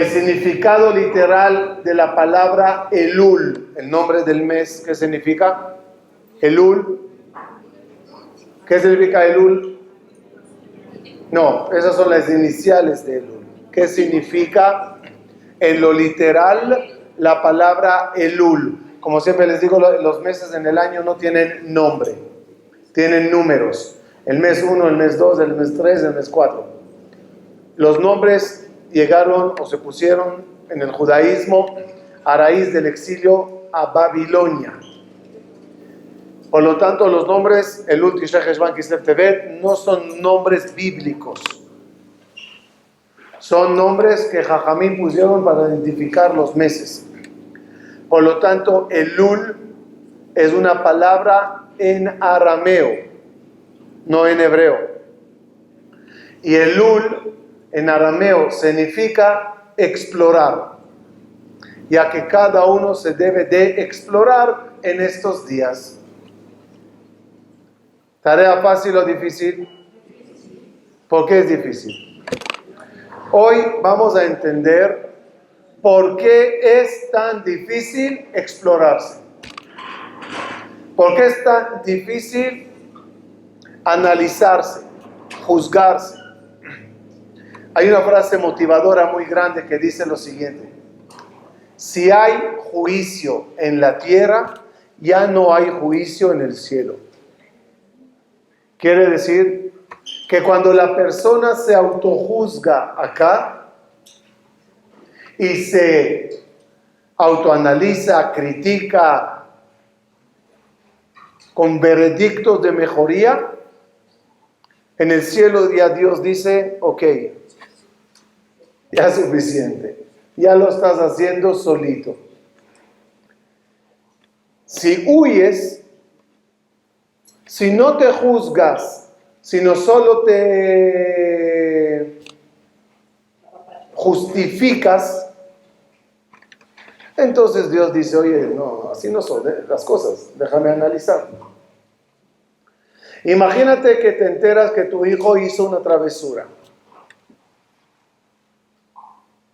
significado literal de la palabra Elul, el nombre del mes, ¿qué significa? Elul. ¿Qué significa Elul? No, esas son las iniciales de Elul. ¿Qué significa en lo literal la palabra Elul? Como siempre les digo, los meses en el año no tienen nombre, tienen números. El mes 1, el mes 2, el mes 3, el mes 4. Los nombres llegaron o se pusieron en el judaísmo a raíz del exilio a Babilonia. Por lo tanto, los nombres Elul, Tishrei, Heshvan, Kislev, Tevet no son nombres bíblicos. Son nombres que Jajamín pusieron para identificar los meses. Por lo tanto, Elul es una palabra en arameo, no en hebreo. Y Elul en arameo significa explorar, ya que cada uno se debe de explorar en estos días. ¿Tarea fácil o difícil? ¿Por qué es difícil? Hoy vamos a entender por qué es tan difícil explorarse. ¿Por qué es tan difícil analizarse, juzgarse? Hay una frase motivadora muy grande que dice lo siguiente: si hay juicio en la tierra, ya no hay juicio en el cielo. Quiere decir que cuando la persona se autojuzga acá y se autoanaliza, critica con veredictos de mejoría, en el cielo ya Dios dice: ok, ya es suficiente, ya lo estás haciendo solito. Si huyes, si no te juzgas, sino solo te justificas, entonces Dios dice: oye, no, así no son las cosas, déjame analizar. Imagínate que te enteras que tu hijo hizo una travesura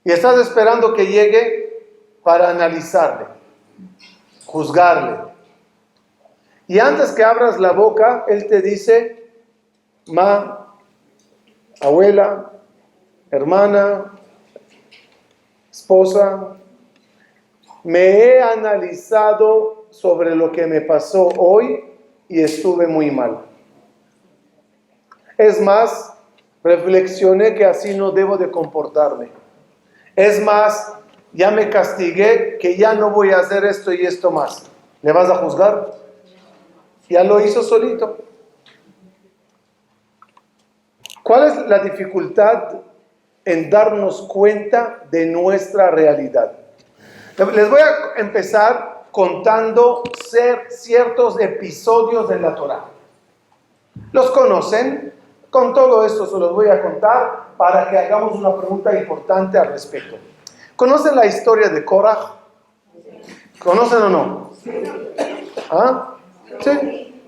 y estás esperando que llegue para analizarle, juzgarle. Y antes que abras la boca, él te dice: ma, abuela, hermana, esposa, me he analizado sobre lo que me pasó hoy y estuve muy mal. Es más, reflexioné que así no debo de comportarme. Es más, ya me castigué que ya no voy a hacer esto y esto más. ¿Le vas a juzgar? Ya lo hizo solito. ¿Cuál es la dificultad en darnos cuenta de nuestra realidad? Les voy a empezar contando ciertos episodios de la Torá. ¿Los conocen? Con todo esto se los voy a contar para que hagamos una pregunta importante al respecto. ¿Conocen la historia de Korah? ¿Conocen o no? ¿Ah? ¿Sí?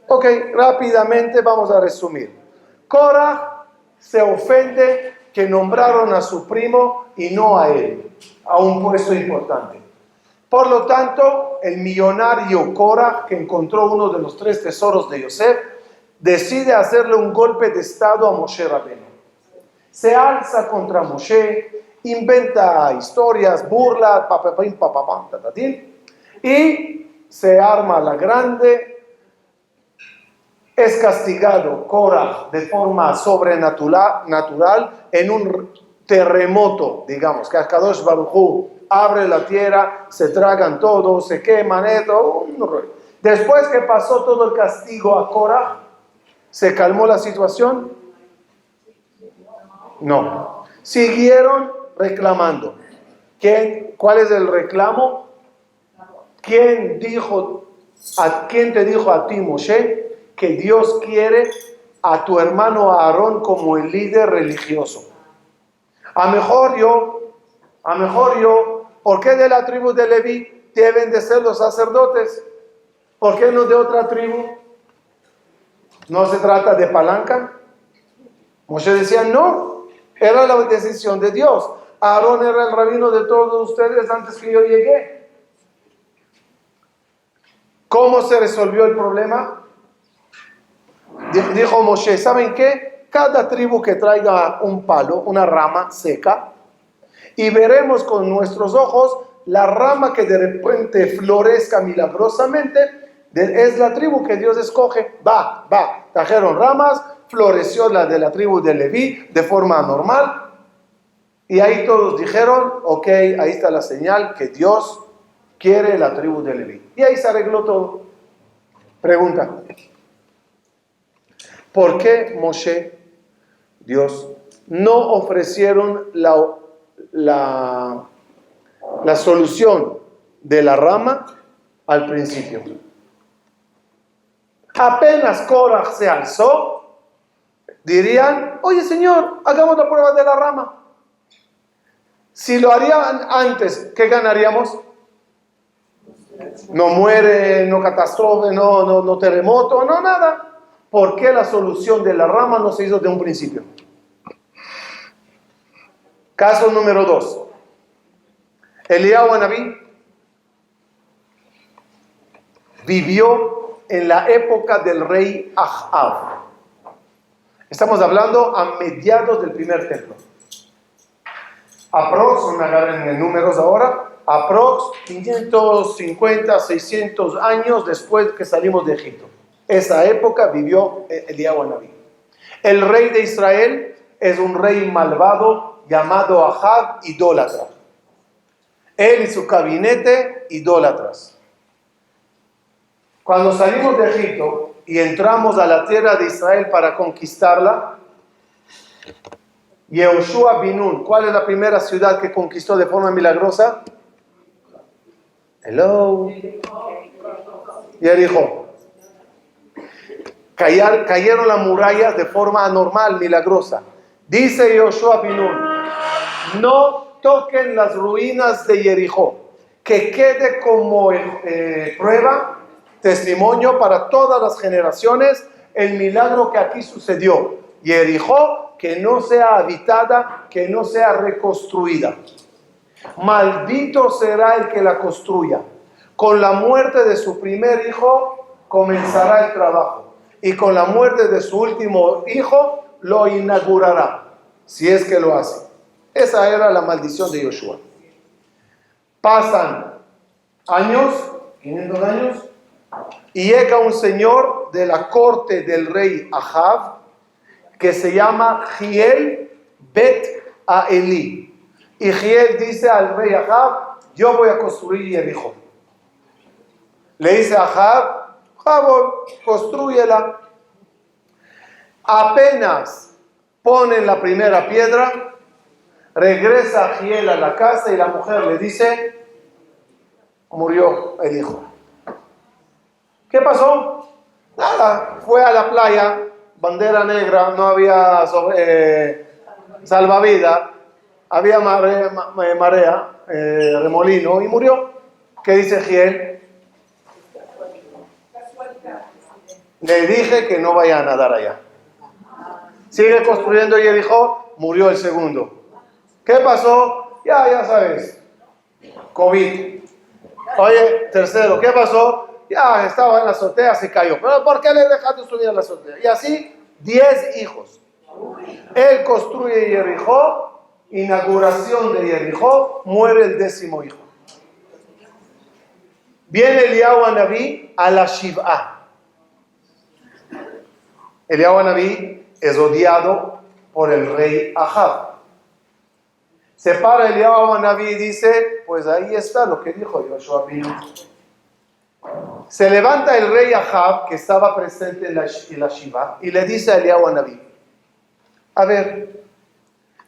Ok, rápidamente vamos a resumir. Korah se ofende que nombraron a su primo y no a él, a un puesto importante. Por lo tanto, el millonario Korah, que encontró uno de los 3 tesoros de Yosef, decide hacerle un golpe de estado a Moshe Rabbeinu. Se alza contra Moshe, inventa historias, burlas, y se arma la grande. Es castigado Korah de forma sobrenatural en un terremoto, digamos, que Akadosh Baruj Hu abre la tierra, se tragan todo, se queman, después que pasó todo el castigo a Korah, ¿se calmó la situación? No. Siguieron reclamando. ¿Cuál es el reclamo? ¿Quién te dijo a ti, Moshe, que Dios quiere a tu hermano Aarón como el líder religioso? A mejor yo, ¿por qué de la tribu de Leví deben de ser los sacerdotes? ¿Por qué no de otra tribu? ¿No se trata de palanca? Moshe decía: no, era la decisión de Dios. Aarón era el rabino de todos ustedes antes que yo llegué. ¿Cómo se resolvió el problema? Dijo Moshe, ¿saben qué? Cada tribu que traiga un palo, una rama seca, y veremos con nuestros ojos la rama que de repente florezca milagrosamente, es la tribu que Dios escoge. Va. Trajeron ramas, floreció la de la tribu de Leví de forma normal. Y ahí todos dijeron, ok, ahí está la señal que Dios quiere la tribu de Leví. Y ahí se arregló todo. Pregunta, ¿por qué Moshe, Dios, no ofrecieron la solución de la rama al principio? Apenas Korah se alzó, dirían, oye Señor, hagamos la prueba de la rama. Si lo harían antes, ¿qué ganaríamos? No muere, no catástrofe, no terremoto, no nada. ¿Por qué la solución de la rama no se hizo de un principio? Caso número 2. Eliyahu Anabí vivió en la época del rey Ahab. Estamos hablando a mediados del primer templo. Aprox, me agarren en números ahora, aprox 550, 600 años después que salimos de Egipto. Esa época vivió Eliyahu Anabí. El rey de Israel es un rey malvado llamado Ahab, idólatra. Él y su gabinete, idólatras. Cuando salimos de Egipto y entramos a la tierra de Israel para conquistarla, Yehoshua bin Nun, ¿cuál es la primera ciudad que conquistó de forma milagrosa? Hello. Jericó. Cayeron las murallas de forma anormal, milagrosa. Dice Yehoshua bin Nun, no toquen las ruinas de Jericó, que quede como prueba, testimonio para todas las generaciones, el milagro que aquí sucedió. Jericó, que no sea habitada, que no sea reconstruida. Maldito será el que la construya. Con la muerte de su primer hijo comenzará el trabajo, y con la muerte de su último hijo lo inaugurará, si es que lo hace. Esa era la maldición de Yoshua. Pasan años, 500 años, y llega un señor de la corte del rey Ahab, que se llama Hiel Bet Aeli. Y Hiel dice al rey Ahab, yo voy a construir Jericó. Le dice a Ahab, construyela. Apenas ponen la primera piedra, regresa Hiel a la casa y la mujer le dice, murió el hijo. ¿Qué pasó? Nada, fue a la playa, bandera negra, no había salvavidas, había marea, remolino, y murió. ¿Qué dice Giel? Le dije que no vaya a nadar allá. Sigue construyendo Jericó, murió el segundo. ¿Qué pasó? Ya sabes, COVID. Oye, tercero, ¿qué pasó? Ya estaba en la azotea, se cayó. ¿Pero por qué le dejaste subir a la azotea? Y así, 10 hijos. Él construye Jericó, inauguración de Jericó, muere el 10º hijo. Viene Eliyahu Anabí a la Shivá. Eliyahu Anabí es odiado por el rey Ahab. Se para Eliyahu Anabí y dice, pues ahí está lo que dijo Yehoshua bin Nun. Se levanta el rey Ahab, que estaba presente en la Shivá, y le dice a Eliyahu Anabí, a ver,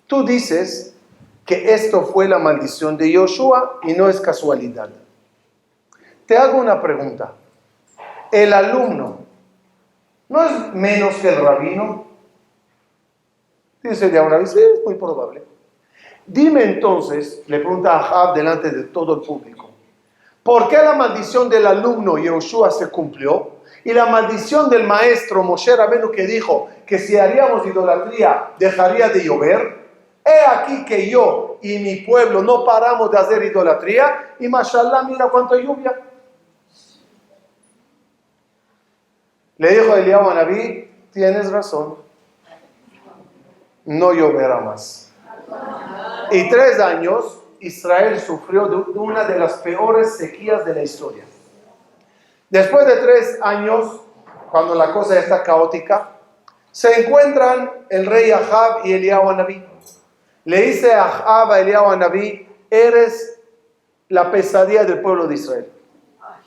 tú dices que esto fue la maldición de Yoshua y no es casualidad. Te hago una pregunta. ¿El alumno no es menos que el rabino? Dice Eliyahu Anabí, sí, es muy probable. Dime entonces, le pregunta a Ahab delante de todo el público, ¿por qué la maldición del alumno Yehoshua se cumplió? Y la maldición del maestro Moshe Rabenu, que dijo que si haríamos idolatría dejaría de llover, He aquí que yo y mi pueblo no paramos de hacer idolatría y mashallah, mira cuánto lluvia. Le dijo Eliyahu a Nabí, tienes razón, no lloverá más. Y 3 años Israel sufrió de una de las peores sequías de la historia. Después de 3 años, cuando la cosa está caótica, se encuentran el rey Ahab y Eliyahu Anabí. Le dice a Ahab a Eliyahu Anabí, eres la pesadilla del pueblo de Israel.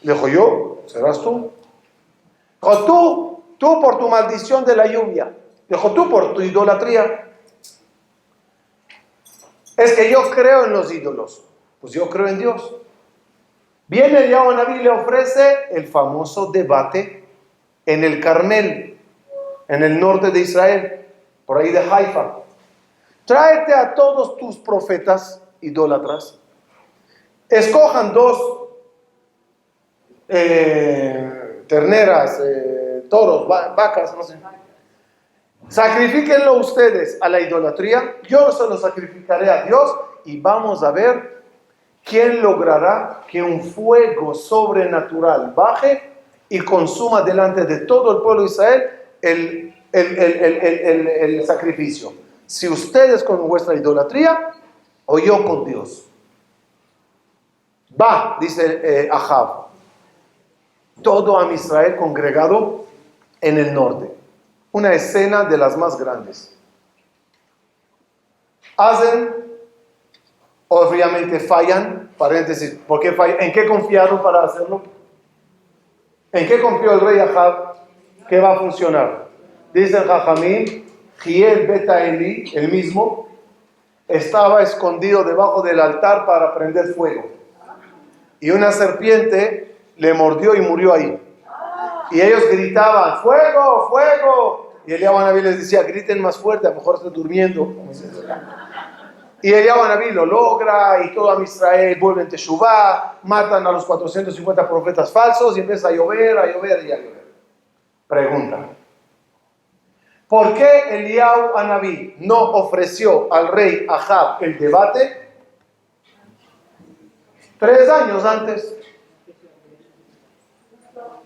Le dijo, ¿yo? ¿Serás tú? O tú por tu maldición de la lluvia. Le dijo, tú por tu idolatría. Es que yo creo en los ídolos. Pues yo creo en Dios. Viene Eliyahu Anabí y le ofrece el famoso debate en el Carmel, en el norte de Israel, por ahí de Haifa. Tráete a todos tus profetas idólatras, escojan 2 terneras, toros, vacas, no sé. Sacrifíquenlo ustedes a la idolatría, yo se lo sacrificaré a Dios y vamos a ver quién logrará que un fuego sobrenatural baje y consuma delante de todo el pueblo de Israel el sacrificio. Si ustedes con vuestra idolatría o yo con Dios. Va, dice Ahab. Todo a Israel congregado en el norte. Una escena de las más grandes. Hacen, obviamente fallan, paréntesis, ¿por qué fallan? ¿En qué confiaron para hacerlo? ¿En qué confió el rey Ahab que va a funcionar? Dice el Jajamín, Giel Beta Eli, el mismo, estaba escondido debajo del altar para prender fuego. Y una serpiente le mordió y murió ahí. Y ellos gritaban, ¡fuego, fuego! Y Eliyahu Anabí les decía, griten más fuerte, a lo mejor estoy durmiendo. Y Eliyahu Anabí lo logra, y todo Israel vuelve en Teshuvá, matan a los 450 profetas falsos, y empieza a llover y a llover. Pregunta. ¿Por qué Eliyahu Anabí no ofreció al rey Ahab el debate 3 años antes?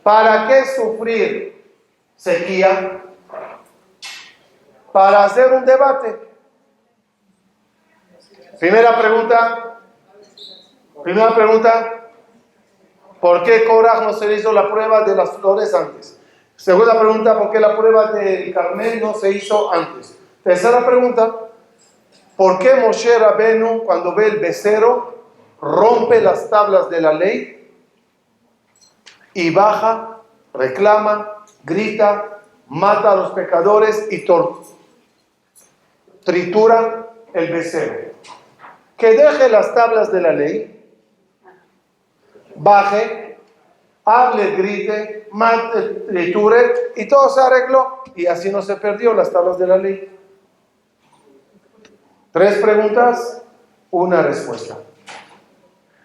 ¿Para qué sufrir sequía? Para hacer un debate. Primera pregunta, ¿por qué Korah no se le hizo la prueba de las flores antes? Segunda pregunta, ¿por qué la prueba del Carmel no se hizo antes? Tercera pregunta, ¿por qué Moshe Rabenu, cuando ve el becerro, rompe las tablas de la ley y baja, reclama, grita, mata a los pecadores y tritura el becerro? Que deje las tablas de la ley, baje, hable, grite, mate, triture, y todo se arregló, y así no se perdió las tablas de la ley. 3 preguntas, una respuesta.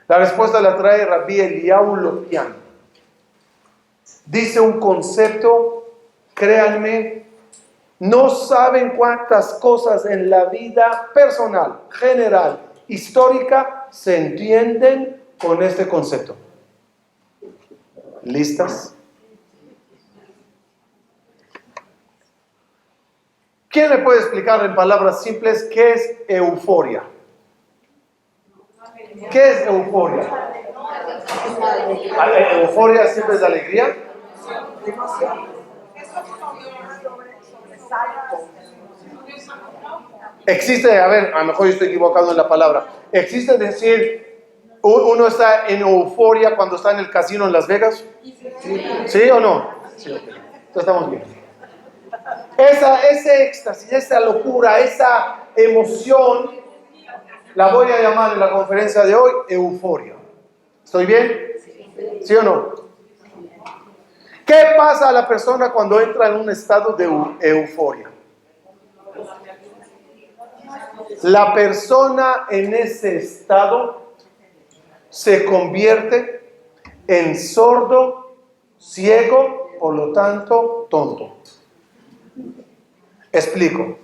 La respuesta la trae Rabbi Eliyahu Lopian. Dice un concepto, créanme, no saben cuántas cosas en la vida personal, general, histórica, se entienden con este concepto. ¿Listas? ¿Quién me puede explicar en palabras simples qué es euforia? ¿Qué es euforia? ¿Euforia siempre es alegría? Existe, a ver, a lo mejor yo estoy equivocado en la palabra. Existe decir, uno está en euforia cuando está en el casino en Las Vegas. ¿Sí o no? Sí, ok. Entonces estamos bien. Ese éxtasis, esa locura, esa emoción, la voy a llamar en la conferencia de hoy euforia. ¿Estoy bien? ¿Sí o no? ¿Qué pasa a la persona cuando entra en un estado de euforia? La persona en ese estado se convierte en sordo, ciego, por lo tanto, tonto. Explico.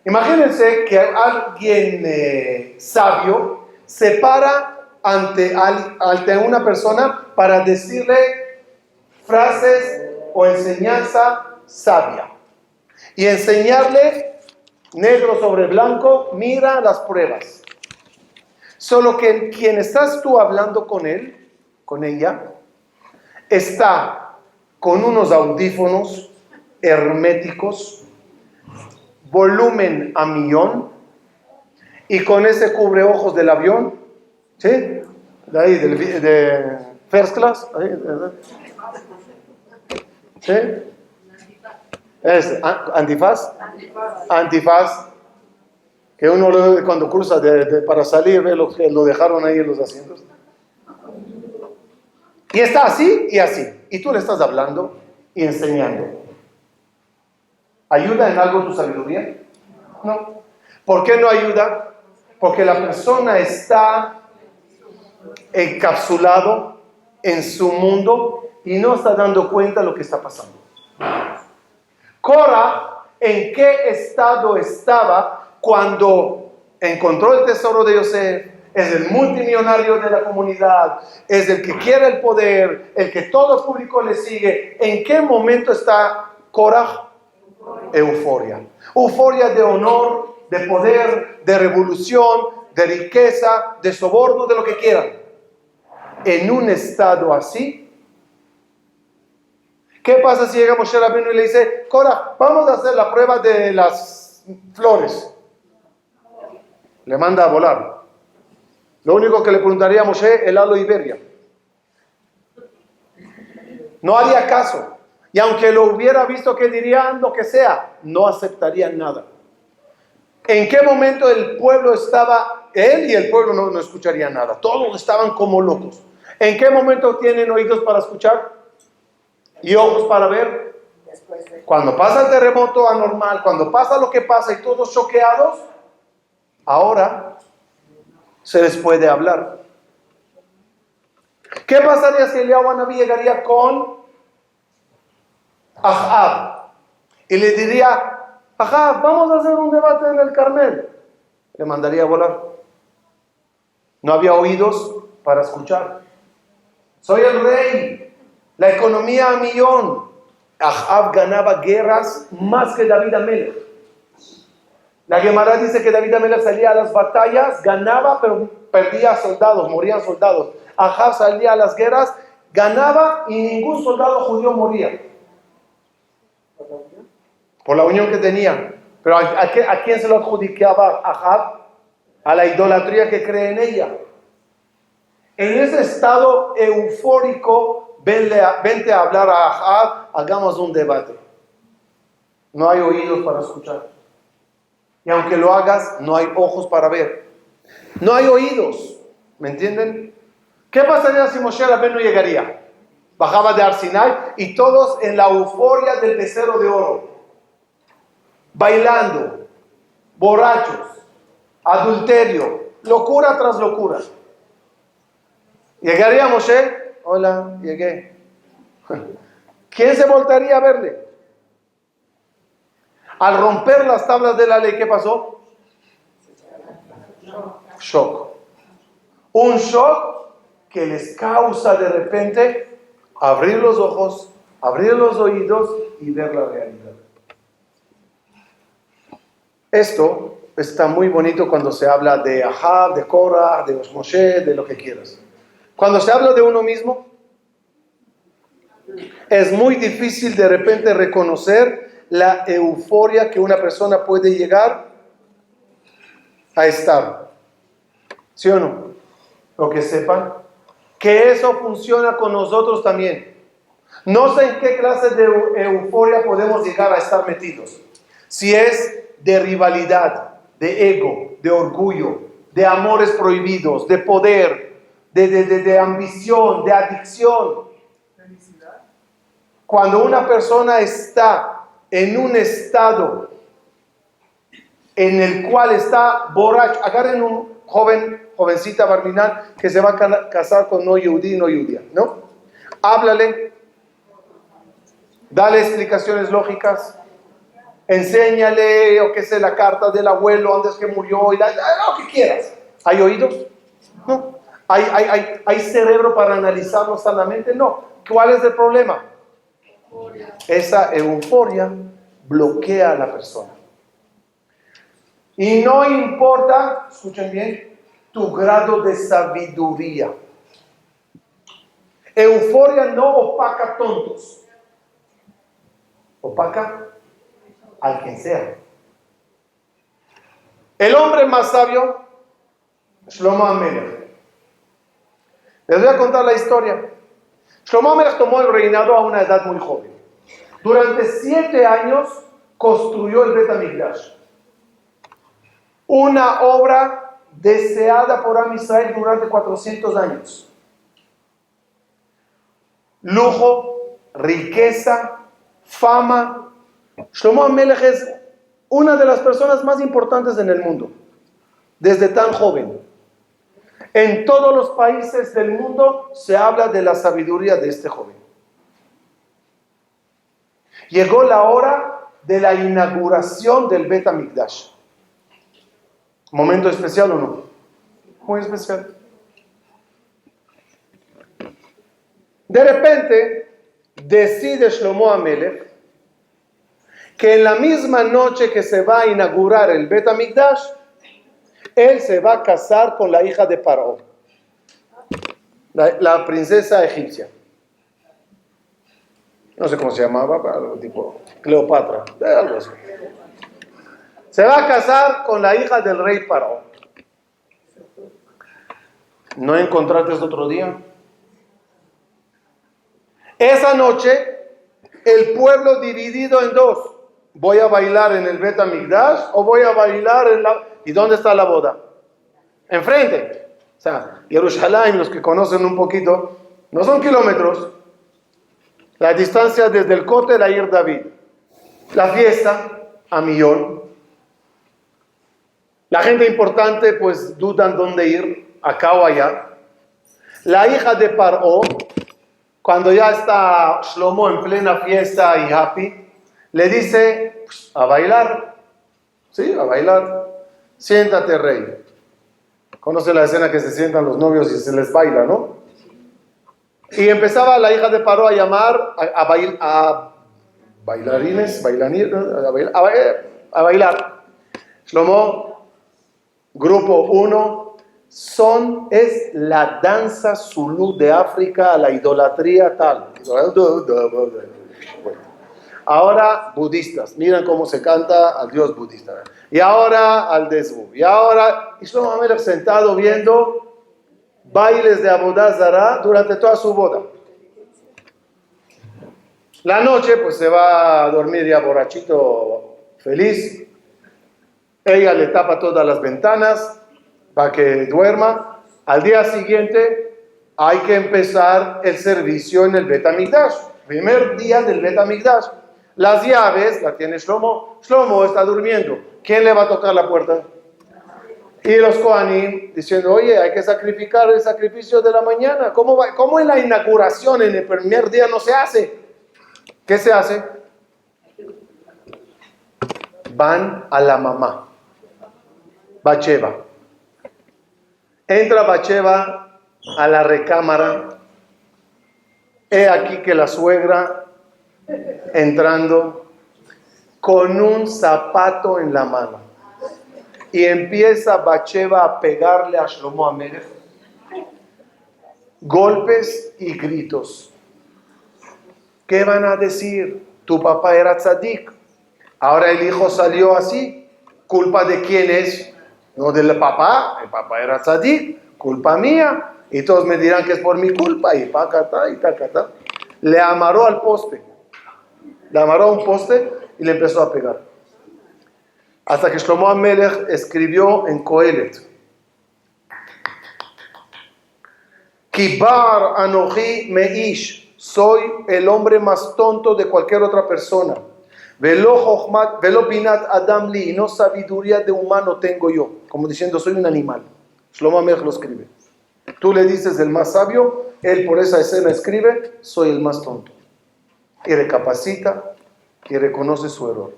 Imagínense que alguien sabio se para ante una persona para decirle frases o enseñanza sabia y enseñarle negro sobre blanco, mira las pruebas. Solo que quien estás tú hablando con él, con ella, está con unos audífonos herméticos, volumen a millón, y con ese cubreojos del avión, ¿sí? De ahí, de first class, ahí, ¿sí? Es antifaz, antifaz, que uno cuando cruza para salir ve lo que lo dejaron ahí en los asientos. Y está así y así, y tú le estás hablando y enseñando. ¿Ayuda en algo tu sabiduría? No. ¿Por qué no ayuda? Porque la persona está encapsulado en su mundo y no está dando cuenta de lo que está pasando. Cora, ¿en qué estado estaba cuando encontró el tesoro de Yosef? Es el multimillonario de la comunidad, es el que quiere el poder, el que todo el público le sigue. ¿En qué momento está Cora? Euforia. Euforia de honor, de poder, de revolución, de riqueza, de soborno, de lo que quieran. En un estado así, ¿qué pasa si llega Moshe Rabbeinu y le dice, Cora, vamos a hacer la prueba de las flores? Le manda a volar. Lo único que le preguntaría a Moshe, el halo Iberia. No haría caso. Y aunque lo hubiera visto, que dirían lo que sea, no aceptarían nada. ¿En qué momento el pueblo estaba? Él y el pueblo no escucharían nada. Todos estaban como locos. ¿En qué momento tienen oídos para escuchar? ¿Y ojos para ver? Cuando pasa el terremoto anormal, cuando pasa lo que pasa y todos choqueados, ahora se les puede hablar. ¿Qué pasaría si Eliyahu Anabí llegaría con Ahab y le diría, Ahab, vamos a hacer un debate en el Carmel? Le mandaría a volar. No había oídos para escuchar. Soy el rey, la economía a millón. Ahab ganaba guerras más que David Amelech. La Gemara dice que David Amelech salía a las batallas, ganaba, pero perdía soldados, morían soldados. Ahab salía a las guerras, ganaba y ningún soldado judío moría. Por la unión que tenían. Pero ¿a quién se lo adjudicaba Ahab? A la idolatría que cree en ella. En ese estado eufórico, vente a hablar a Ahab, hagamos un debate. No hay oídos para escuchar. Y aunque lo hagas, no hay ojos para ver. No hay oídos. ¿Me entienden? ¿Qué pasaría si Moshe Rabbeinu llegaría? Bajaba de Har Sinai y todos en la euforia del becerro de oro. Bailando, borrachos, adulterio, locura tras locura. ¿Llegaría Moshe? Hola, llegué. ¿Quién se voltaría a verle? Al romper las tablas de la ley, ¿qué pasó? Shock. Un shock que les causa de repente abrir los ojos, abrir los oídos y ver la realidad. Esto está muy bonito cuando se habla de Ahab, de Korah, de Moshe, de lo que quieras. Cuando se habla de uno mismo, es muy difícil de repente reconocer la euforia que una persona puede llegar a estar. ¿Sí o no? Lo que sepan, que eso funciona con nosotros también. No sé en qué clase de euforia podemos llegar a estar metidos. Si es de rivalidad, de ego, de orgullo, de amores prohibidos, de poder, de ambición, de adicción. Cuando una persona está en un estado en el cual está borracho, agarren un jovencita barminal que se va a casar con no yudí, no judía, ¿no? Háblale, dale explicaciones lógicas, Enséñale, o qué sé, la carta del abuelo antes que murió, y lo que quieras. ¿Hay oídos? No. ¿Hay cerebro para analizarlo sanamente? No. ¿Cuál es el problema? Esa euforia bloquea a la persona. Y no importa, escuchen bien, tu grado de sabiduría. Euforia no opaca tontos. Opaca al quien sea. El hombre más sabio, Shlomo HaMelech. Les voy a contar la historia. Shlomo HaMelech tomó el reinado a una edad muy joven. Durante 7 años construyó el Bet HaMikdash. Una obra deseada por Am Israel durante 400 años. Lujo, riqueza, fama. Shlomo HaMelech es una de las personas más importantes en el mundo, desde tan joven. En todos los países del mundo se habla de la sabiduría de este joven. Llegó la hora de la inauguración del Bet HaMikdash. ¿Momento especial o no? Muy especial. De repente, decide Shlomo HaMelech que en la misma noche que se va a inaugurar el Bet HaMikdash, él se va a casar con la hija de Paró, la princesa egipcia. No sé cómo se llamaba, algo tipo Cleopatra, algo así. Se va a casar con la hija del rey Paró. ¿No encontraste otro día? Esa noche, el pueblo dividido en dos. ¿Voy a bailar en el Bet HaMikdash o voy a bailar en la... ¿Y dónde está la boda? Enfrente. O sea, Jerusalén, los que conocen un poquito, no son kilómetros. La distancia desde el Kotel a Ir David. La fiesta, a millón. La gente importante, pues, dudan dónde ir, acá o allá. La hija de Paró, cuando ya está Shlomo en plena fiesta y happy, le dice, pues, a bailar. Sí, a bailar. Siéntate, rey. Conoce la escena que se sientan los novios y se les baila, ¿no? Y empezaba la hija de Paró a llamar a bailarines, a bailar. Shlomo, grupo 1, es la danza zulú de África a la idolatría tal. Ahora budistas, miren cómo se canta al dios budista. Y ahora al Desbu. Y ahora Shlomo HaMelech sentado viendo bailes de Avodah Zará durante toda su boda. La noche pues se va a dormir ya borrachito, feliz. Ella le tapa todas las ventanas para que duerma. Al día siguiente hay que empezar el servicio en el Bet HaMikdash. Primer día del Bet HaMikdash. Las llaves las tiene Shlomo. Shlomo está durmiendo. ¿Quién le va a tocar la puerta? Y los Kohanim diciendo, oye, hay que sacrificar el sacrificio de la mañana. ¿Cómo en la inauguración, en el primer día no se hace? ¿Qué se hace? Van a la mamá, Batsheva. Entra Batsheva a la recámara. He aquí que la suegra entrando con un zapato en la mano. Y empieza Batsheva a pegarle a Shlomo HaMelech golpes y gritos. ¿Qué van a decir? Tu papá era tzadik. Ahora el hijo salió así. ¿Culpa de quién es? No del papá. El papá era tzadik. Culpa mía. Y todos me dirán que es por mi culpa. Y pacata y tacata. Le amarró al poste. Le amarró a un poste y le empezó a pegar. Hasta que Shlomo HaMelech escribió en Kohelet: Kibar anoji meish, soy el hombre más tonto de cualquier otra persona. Velo binat adam li, no sabiduría de humano tengo yo. Como diciendo, soy un animal. Shlomo HaMelech lo escribe. Tú le dices el más sabio, él por esa escena escribe, soy el más tonto. Y recapacita y reconoce su error.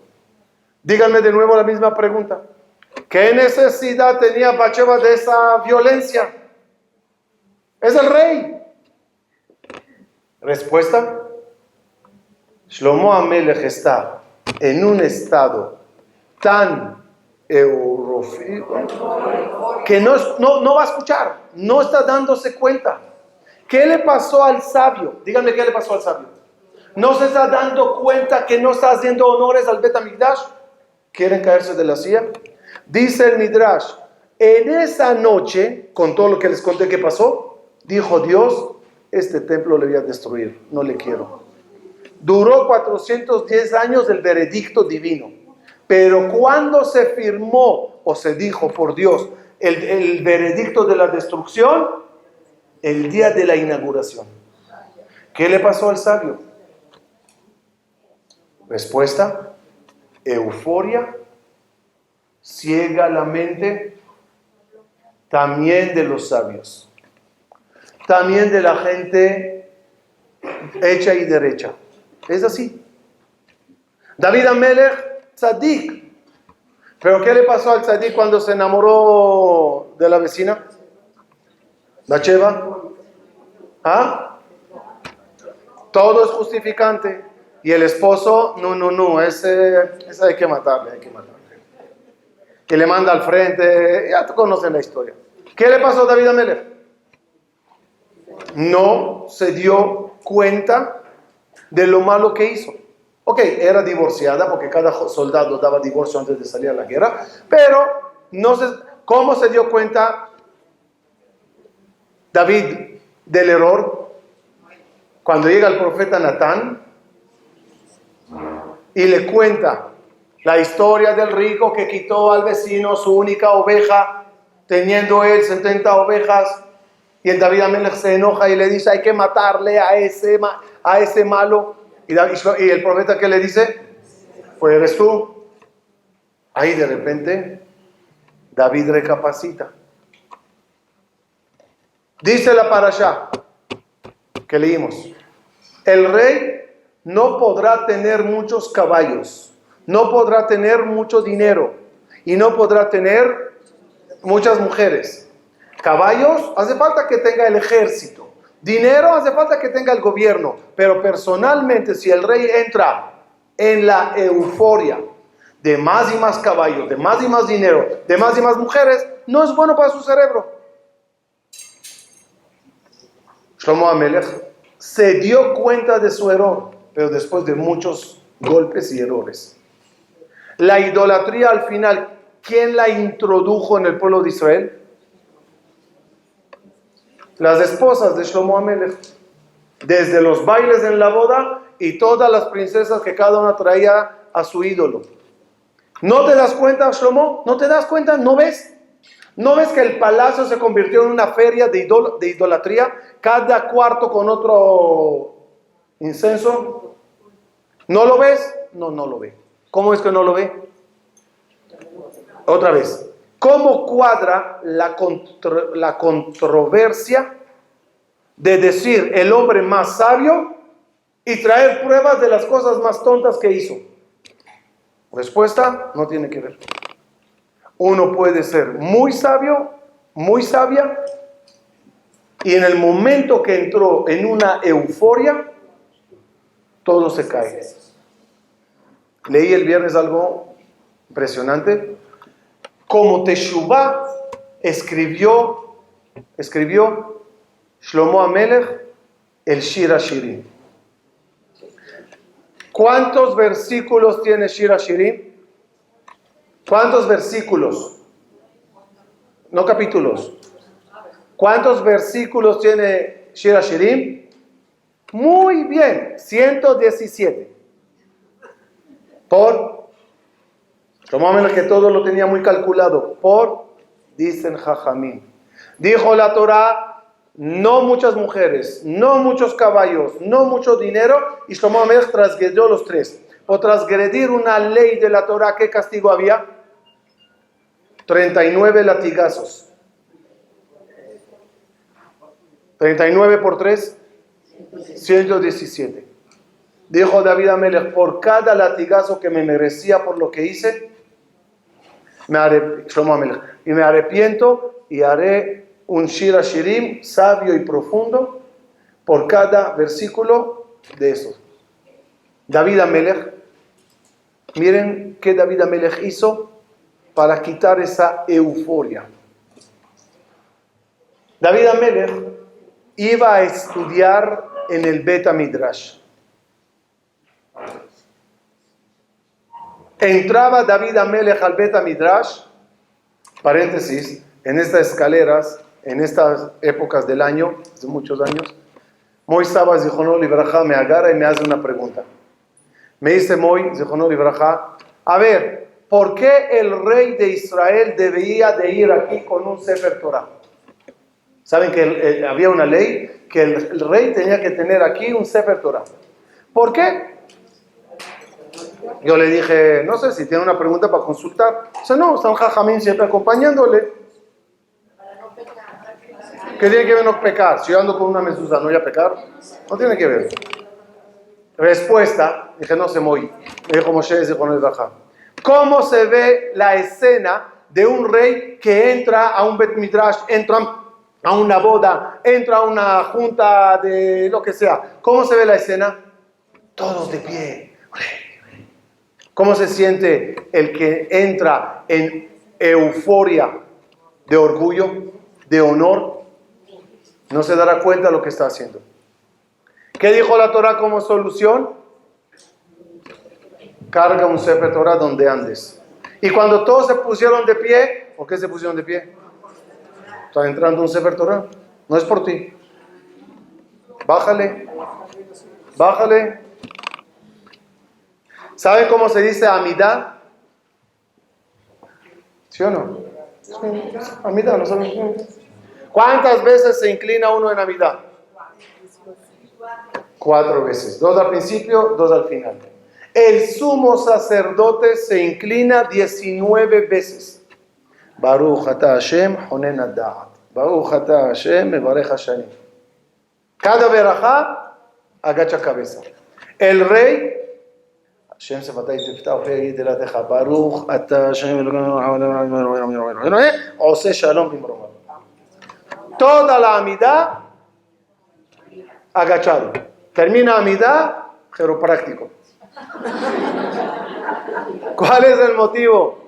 Díganme de nuevo la misma pregunta. ¿Qué necesidad tenía Bathsheba de esa violencia? Es el rey. Respuesta. Shlomo HaMelech está en un estado tan eufórico que no va a escuchar, no está dándose cuenta. ¿Qué le pasó al sabio? Díganme qué le pasó al sabio. ¿No se está dando cuenta que no está haciendo honores al Bet HaMikdash? ¿Quieren caerse de la silla? Dice el Midrash, en esa noche, con todo lo que les conté que pasó, dijo Dios, este templo le voy a destruir, no le quiero. Duró 410 años el veredicto divino, pero cuando se firmó o se dijo por Dios el veredicto de la destrucción, el día de la inauguración. ¿Qué le pasó al sabio? Respuesta, euforia, ciega la mente, también de los sabios, también de la gente hecha y derecha. Es así. David HaMelech, tzadik. ¿Pero qué le pasó al tzadik cuando se enamoró de la vecina? Bathsheba. ¿Ah? Todo es justificante. Y el esposo, no, ese hay que matarle. Que le manda al frente, ya conocen la historia. ¿Qué le pasó a David HaMelech? No se dio cuenta de lo malo que hizo. Ok, era divorciada porque cada soldado daba divorcio antes de salir a la guerra, pero ¿cómo se dio cuenta David del error? Cuando llega el profeta Natán y le cuenta la historia del rico que quitó al vecino su única oveja, teniendo él 70 ovejas, y el David HaMelech se enoja y le dice, hay que matarle a ese malo. Y el profeta, ¿qué le dice? Pues eres tú. Ahí de repente David recapacita. Dice la parashá que leímos, el rey no podrá tener muchos caballos, no podrá tener mucho dinero y no podrá tener muchas mujeres. Caballos, hace falta que tenga el ejército. Dinero, hace falta que tenga el gobierno. Pero personalmente, si el rey entra en la euforia de más y más caballos, de más y más dinero, de más y más mujeres, no es bueno para su cerebro. Shlomo HaMelech se dio cuenta de su error, pero después de muchos golpes y errores. La idolatría al final, ¿quién la introdujo en el pueblo de Israel? Las esposas de Shlomo HaMelech, desde los bailes en la boda y todas las princesas que cada una traía a su ídolo. ¿No te das cuenta, Shlomo? ¿No te das cuenta? ¿No ves? ¿No ves que el palacio se convirtió en una feria de idolatría? Cada cuarto con otro incenso. ¿No lo ves? No lo ve. ¿Cómo es que no lo ve? Otra vez. ¿Cómo cuadra la controversia de decir el hombre más sabio y traer pruebas de las cosas más tontas que hizo? Respuesta, no tiene que ver. Uno puede ser muy sabio, muy sabia, y en el momento que entró en una euforia, todo se cae. Leí el viernes algo impresionante. Como Teshuvah escribió Shlomo HaMelech el Shir HaShirim. ¿Cuántos versículos tiene Shir HaShirim? ¿Cuántos versículos? No capítulos. ¿Cuántos versículos tiene Shir HaShirim? Muy bien, 117. Por Shlomo HaMelech, que todo lo tenía muy calculado. Dicen Jajamín. Dijo la Torah, no muchas mujeres, no muchos caballos, no mucho dinero. Y Shlomo HaMelech transgredió los tres. Por transgredir una ley de la Torah, ¿qué castigo había? 39 latigazos. 39 por 3, 117. Dijo David Amelech, por cada latigazo que me merecía por lo que hice, Shlomo Amelech, y me arrepiento y haré un Shir Hashirim sabio y profundo por cada versículo de esos. David Amelech, miren qué David Amelech hizo para quitar esa euforia. David Amelech iba a estudiar en el Bet Midrash. Entraba David Amelech al Bet Midrash, paréntesis, en estas escaleras, en estas épocas del año, hace muchos años, Moy Sabas Zichrono Libraja me agarra y me hace una pregunta. Me dice Moy Zichrono Libraja, a ver, ¿por qué el rey de Israel debía de ir aquí con un Sefer Torah? Saben que había una ley que el rey tenía que tener aquí un Sefer Torah. ¿Por qué? Yo le dije, no sé si tiene una pregunta para consultar. Dice, no, están Jajamín siempre acompañándole. ¿Qué tiene que ver no pecar? Si yo ando con una mezuzá, ¿no voy a pecar? No tiene que ver. Respuesta, dije, no se moví. Me dijo Moshe, dijo, no es baja. ¿Cómo se ve la escena de un rey que entra a un Bet Midrash, entra a una boda, entra a una junta de lo que sea? ¿Cómo se ve la escena? Todos de pie. ¿Cómo se siente el que entra en euforia de orgullo, de honor? No se dará cuenta de lo que está haciendo. ¿Qué dijo la Torah como solución? Carga un Sefer Torah donde andes. Y cuando todos se pusieron de pie, ¿por qué se pusieron de pie? Está entrando un Sefer Torah. No es por ti. Bájale. Bájale. ¿Saben cómo se dice Amidá? ¿Sí o no? Amidá, ¿no saben? ¿Cuántas veces se inclina uno en Amidá? 4 veces. 2 al principio, 2 al final. El sumo sacerdote se inclina 19 veces. Baruch ata Hashem honen ad-da'at. Baruch ata Hashem mevarech hashanim. Cada verajá agacha cabeza. El rey Hashem sefatay tiftah u'yid elatecha. Baruch ata Hashem ose shalom bimromah. Toda la amidá agachado. Termina amidá geropráctico. ¿Cuál es el motivo?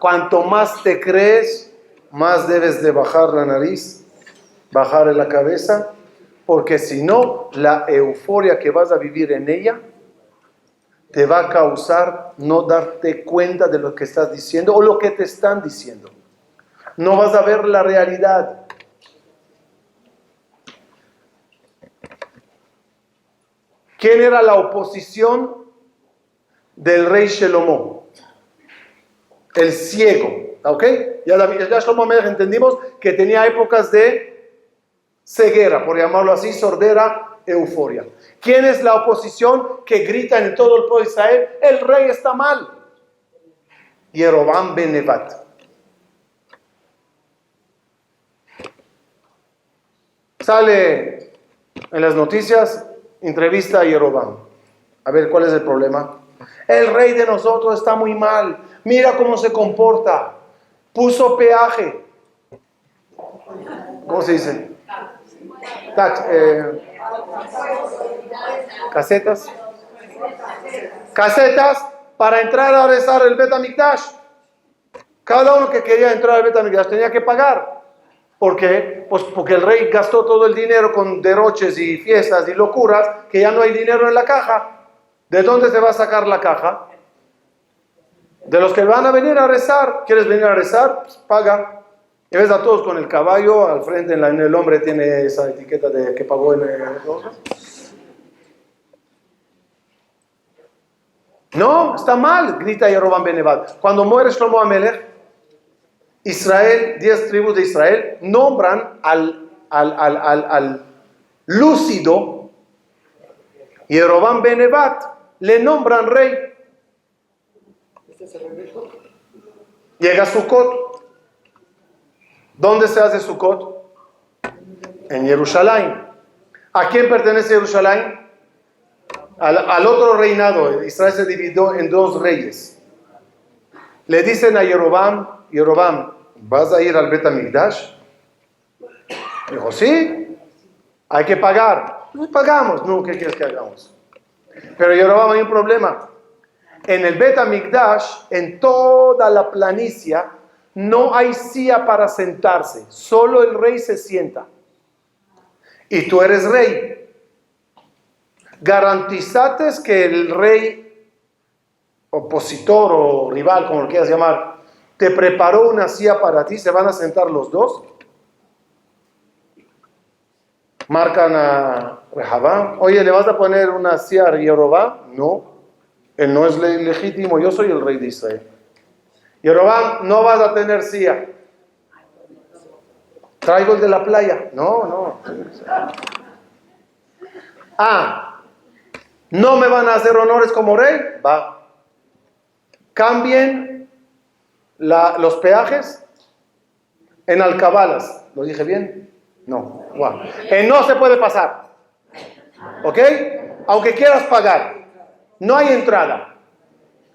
Cuanto más te crees, más debes de bajar la nariz, bajar la cabeza, porque si no, la euforia que vas a vivir en ella te va a causar no darte cuenta de lo que estás diciendo o lo que te están diciendo. No vas a ver la realidad. ¿Quién era la oposición del rey Shelomo? El ciego, ¿ok? Ya Shlomo Amelech entendimos que tenía épocas de ceguera, por llamarlo así, sordera, euforia. ¿Quién es la oposición que grita en todo el pueblo de Israel? El rey está mal. Jeroboam ben Nebat. Sale en las noticias, entrevista a Jeroboam. A ver, ¿cuál es el problema? El rey de nosotros está muy mal. Mira cómo se comporta. Puso peaje. ¿Cómo se dice? Casetas. Casetas para entrar a rezar el Bet HaMikdash. Cada uno que quería entrar al Bet HaMikdash tenía que pagar. ¿Por qué? Pues porque el rey gastó todo el dinero con derroches y fiestas y locuras, que ya no hay dinero en la caja. ¿De dónde se va a sacar la caja? De los que van a venir a rezar. ¿Quieres venir a rezar? Pues paga. Y ves a todos con el caballo al frente, en el hombre tiene esa etiqueta de que pagó en el otro. No, está mal, grita Jeroboam ben Nebat. Cuando muere Shlomo Amelech, Israel, 10 tribus de Israel, nombran al lúcido Jeroboam ben Nebat, le nombran rey. Llega Sukkot. ¿Dónde se hace Sukkot? En Jerusalén. ¿A quién pertenece Jerusalén? al otro reinado. Israel se dividió en dos reyes. Le dicen a Jeroboam, ¿vas a ir al Bet HaMikdash? Dijo, sí, hay que pagar. No pagamos. No, ¿qué quieres que hagamos? Pero Jeroboam, hay un problema. En el Bet HaMikdash, en toda la planicie, no hay silla para sentarse. Solo el rey se sienta. Y tú eres rey. Garantizate que el rey, opositor o rival, como lo quieras llamar, te preparó una silla para ti. ¿Se van a sentar los dos? Marcan a Rehabam. Oye, ¿le vas a poner una silla a Jeroboam? No, él no es legítimo. Yo soy el rey de Israel. Jeroboam, no vas a tener silla. Traigo el de la playa. No. ¿No me van a hacer honores como rey? Va. Cambien los peajes en alcabalas. ¿Lo dije bien? No. Wow. No se puede pasar. ¿Ok? Aunque quieras pagar. No hay entrada.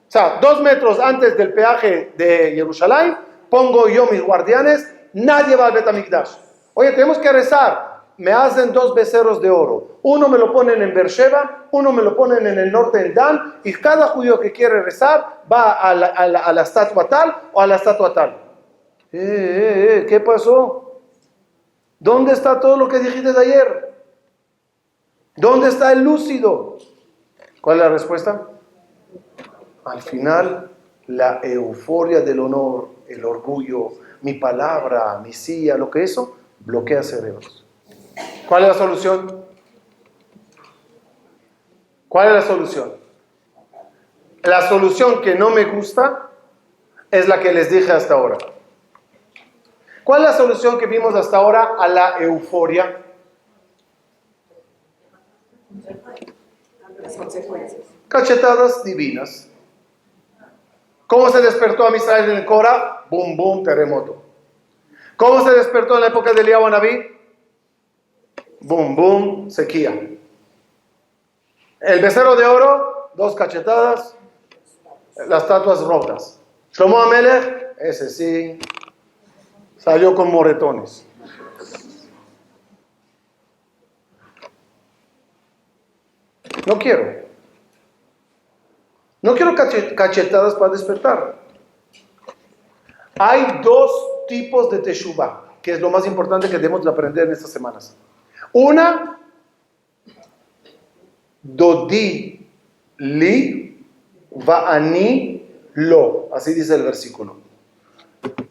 O sea, 2 metros antes del peaje de Jerusalén, pongo yo mis guardianes. Nadie va al Bet HaMikdash. Oye, tenemos que rezar. Me hacen 2 becerros de oro. Uno me lo ponen en Beersheba, uno me lo ponen en el norte en Dan, y cada judío que quiere rezar va a la estatua tal o a la estatua tal. ¿Qué pasó? ¿Dónde está todo lo que dijiste de ayer? ¿Dónde está el lúcido? ¿Cuál es la respuesta? Al final, la euforia del honor, el orgullo, mi palabra, mi silla, lo que eso, bloquea cerebros. ¿Cuál es la solución? ¿Cuál es la solución? La solución que no me gusta es la que les dije hasta ahora. ¿Cuál es la solución que vimos hasta ahora a la euforia? Las consecuencias. Cachetadas divinas. ¿Cómo se despertó a Misael en el Cora? Boom, boom, terremoto. ¿Cómo se despertó en la época de Eliyahu Anabí? Boom, boom, sequía. El becerro de oro, 2 cachetadas, las estatuas rotas. Shlomo Amelech, ese sí, salió con moretones. No quiero cachetadas para despertar. Hay 2 tipos de teshuvah, que es lo más importante que debemos de aprender en estas semanas. Una, Dodi li va'ani lo. Así dice el versículo.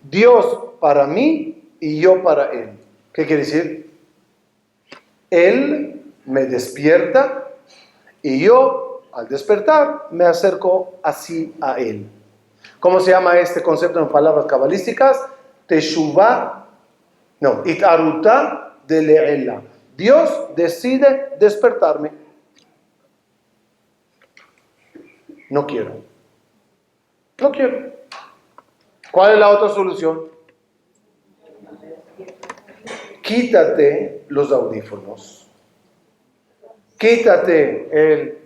Dios para mí y yo para Él. ¿Qué quiere decir? Él me despierta y yo, al despertar, me acerco así a Él. ¿Cómo se llama este concepto en palabras cabalísticas? Teshuvah, Itaruta de Le'ela. Dios decide despertarme. No quiero. ¿Cuál es la otra solución? Quítate los audífonos. Quítate el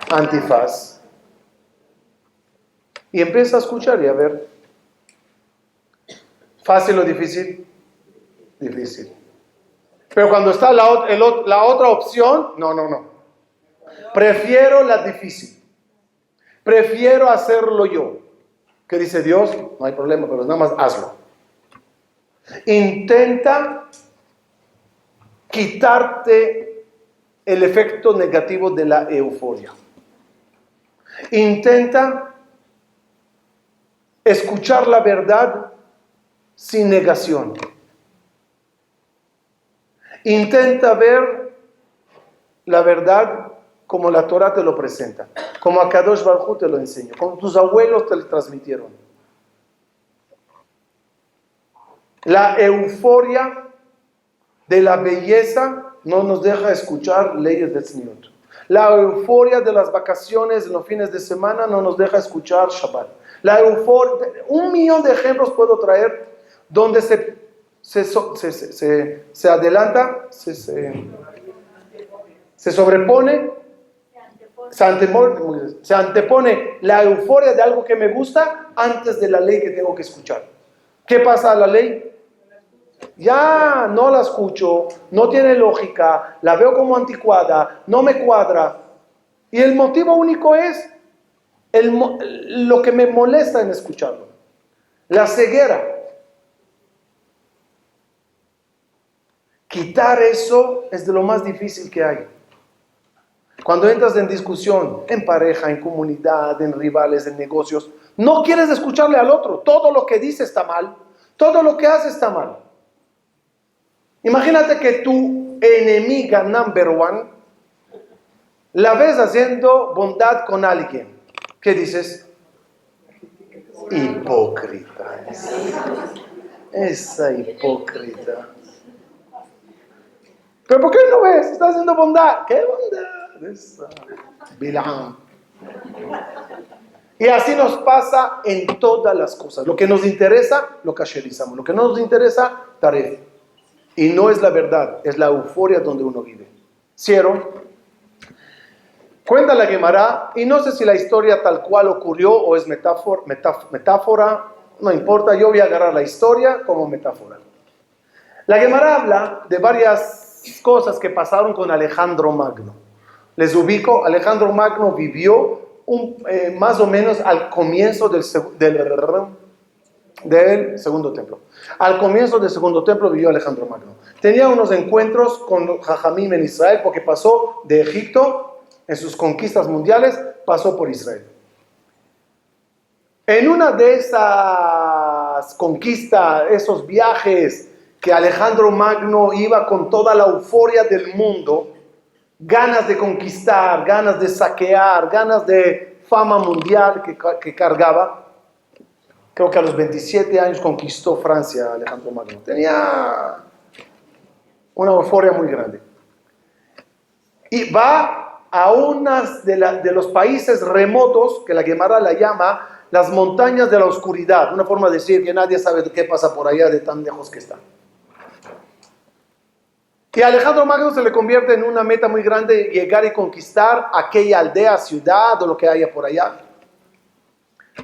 antifaz. Y empieza a escuchar y a ver. ¿Fácil o difícil? Difícil. Pero cuando está la otra opción, no. Prefiero la difícil. Prefiero hacerlo yo. ¿Qué dice Dios? No hay problema, pero nada más hazlo. Intenta quitarte el efecto negativo de la euforia. Intenta escuchar la verdad sin negación. Intenta ver la verdad como la Torah te lo presenta, como Akadosh Baruj Hu te lo enseñó, como tus abuelos te lo transmitieron. La euforia de la belleza no nos deja escuchar leyes de Tzniut. La euforia de las vacaciones en los fines de semana no nos deja escuchar Shabbat. La euforia, 1.000.000 de ejemplos puedo traer donde se adelanta, se sobrepone Se antepone la euforia de algo que me gusta antes de la ley que tengo que escuchar. ¿Qué pasa a la ley? Ya no la escucho, no tiene lógica, la veo como anticuada, no me cuadra. Y el motivo único es lo que me molesta en escucharlo. La ceguera. Quitar eso es de lo más difícil que hay. Cuando entras en discusión, en pareja, en comunidad, en rivales, en negocios, no quieres escucharle al otro. Todo lo que dice está mal, todo lo que hace está mal. Imagínate que tu enemiga number one la ves haciendo bondad con alguien. ¿Qué dices? Hipócrita. Esa hipócrita. ¿Pero por qué no ves? Está haciendo bondad. ¿Qué bondad? Esa Bilam. Y así nos pasa en todas las cosas. Lo que nos interesa, lo kasherizamos. Lo que no nos interesa, taref. Y no es la verdad, es la euforia donde uno vive. Cierro. Cuenta la Gemara, y no sé si la historia tal cual ocurrió o es metáfora, no importa, yo voy a agarrar la historia como metáfora. La Gemara habla de varias cosas que pasaron con Alejandro Magno. Les ubico, Alejandro Magno vivió más o menos al comienzo del segundo templo. Al comienzo del segundo templo vivió Alejandro Magno. Tenía unos encuentros con Jajamim en Israel porque pasó de Egipto, en sus conquistas mundiales, pasó por Israel. En una de esas conquistas, esos viajes que Alejandro Magno iba con toda la euforia del mundo, ganas de conquistar, ganas de saquear, ganas de fama mundial que cargaba. Creo que a los 27 años conquistó Francia Alejandro Magno. Tenía una euforia muy grande. Y va a unas de los países remotos, que la Gemara la llama las montañas de la oscuridad. Una forma de decir que nadie sabe qué pasa por allá de tan lejos que está. Y a Alejandro Magno se le convierte en una meta muy grande llegar y conquistar aquella aldea, ciudad o lo que haya por allá.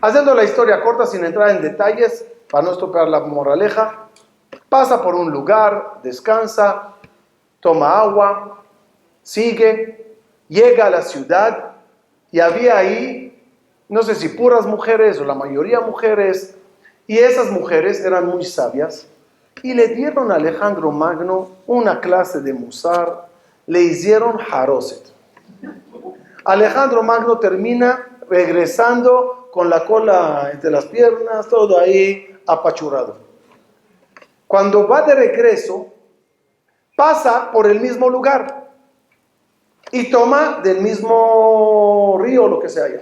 Haciendo la historia corta sin entrar en detalles, para no estropear la moraleja, pasa por un lugar, descansa, toma agua, sigue, llega a la ciudad y había ahí, no sé si puras mujeres o la mayoría mujeres, y esas mujeres eran muy sabias y le dieron a Alejandro Magno una clase de musar, le hicieron haroset. Alejandro Magno termina regresando con la cola entre las piernas, todo ahí apachurrado. Cuando va de regreso, pasa por el mismo lugar y toma del mismo río, lo que sea allá.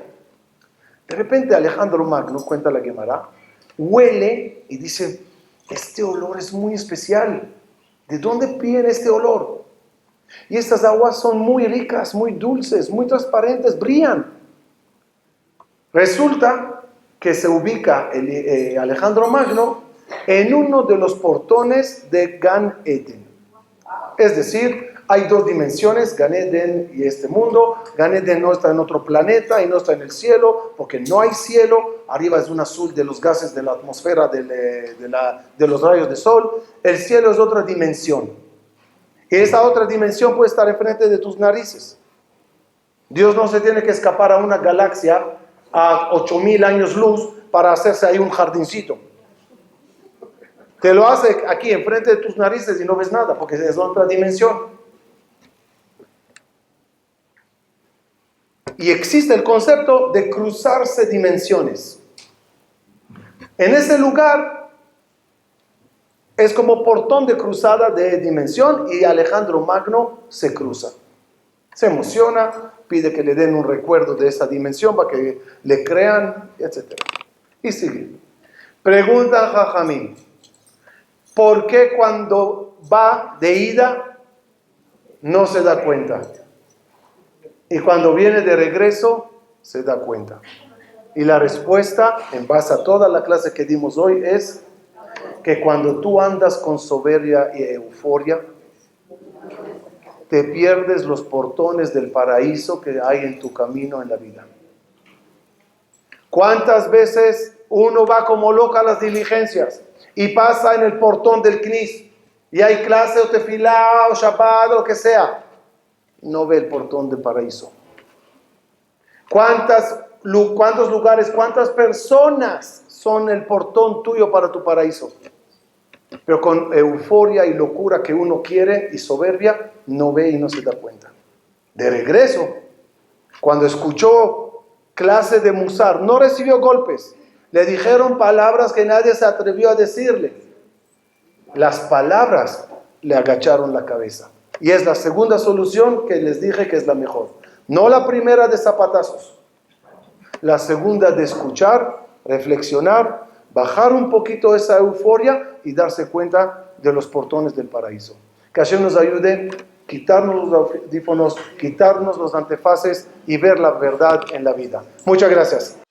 De repente Alejandro Magno, cuenta la Gemara, huele y dice, este olor es muy especial. ¿De dónde viene este olor? Y estas aguas son muy ricas, muy dulces, muy transparentes, brillan. Resulta que se ubica Alejandro Magno en uno de los portones de Gan Eden. Es decir, hay dos dimensiones, Gan Eden y este mundo. Gan Eden no está en otro planeta y no está en el cielo, porque no hay cielo. Arriba es un azul de los gases de la atmósfera, de los rayos de sol. El cielo es otra dimensión. Y esa otra dimensión puede estar enfrente de tus narices. Dios no se tiene que escapar a una galaxia a 8,000 años luz para hacerse ahí un jardincito. Te lo hace aquí enfrente de tus narices y no ves nada, porque es otra dimensión. Y existe el concepto de cruzarse dimensiones. En ese lugar es como portón de cruzada de dimensión y Alejandro Magno se cruza. Se emociona, pide que le den un recuerdo de esa dimensión para que le crean, etc. Y sigue. Pregunta a Jajamín, ¿por qué cuando va de ida no se da cuenta? Y cuando viene de regreso, se da cuenta. Y la respuesta, en base a toda la clase que dimos hoy, es que cuando tú andas con soberbia y euforia, te pierdes los portones del paraíso que hay en tu camino en la vida. ¿Cuántas veces uno va como loca a las diligencias y pasa en el portón del CNIS y hay clase o tefilá o shabbat o lo que sea? No ve el portón del paraíso. ¿Cuántos lugares, cuántas personas son el portón tuyo para tu paraíso? Pero con euforia y locura que uno quiere y soberbia, no ve y no se da cuenta. De regreso, cuando escuchó clase de Musar, no recibió golpes. Le dijeron palabras que nadie se atrevió a decirle. Las palabras le agacharon la cabeza. Y es la segunda solución que les dije que es la mejor. No la primera de zapatazos. La segunda de escuchar, reflexionar, bajar un poquito esa euforia y darse cuenta de los portones del paraíso. Que Hashem nos ayude, quitarnos los audífonos, quitarnos los antefaces y ver la verdad en la vida. Muchas gracias.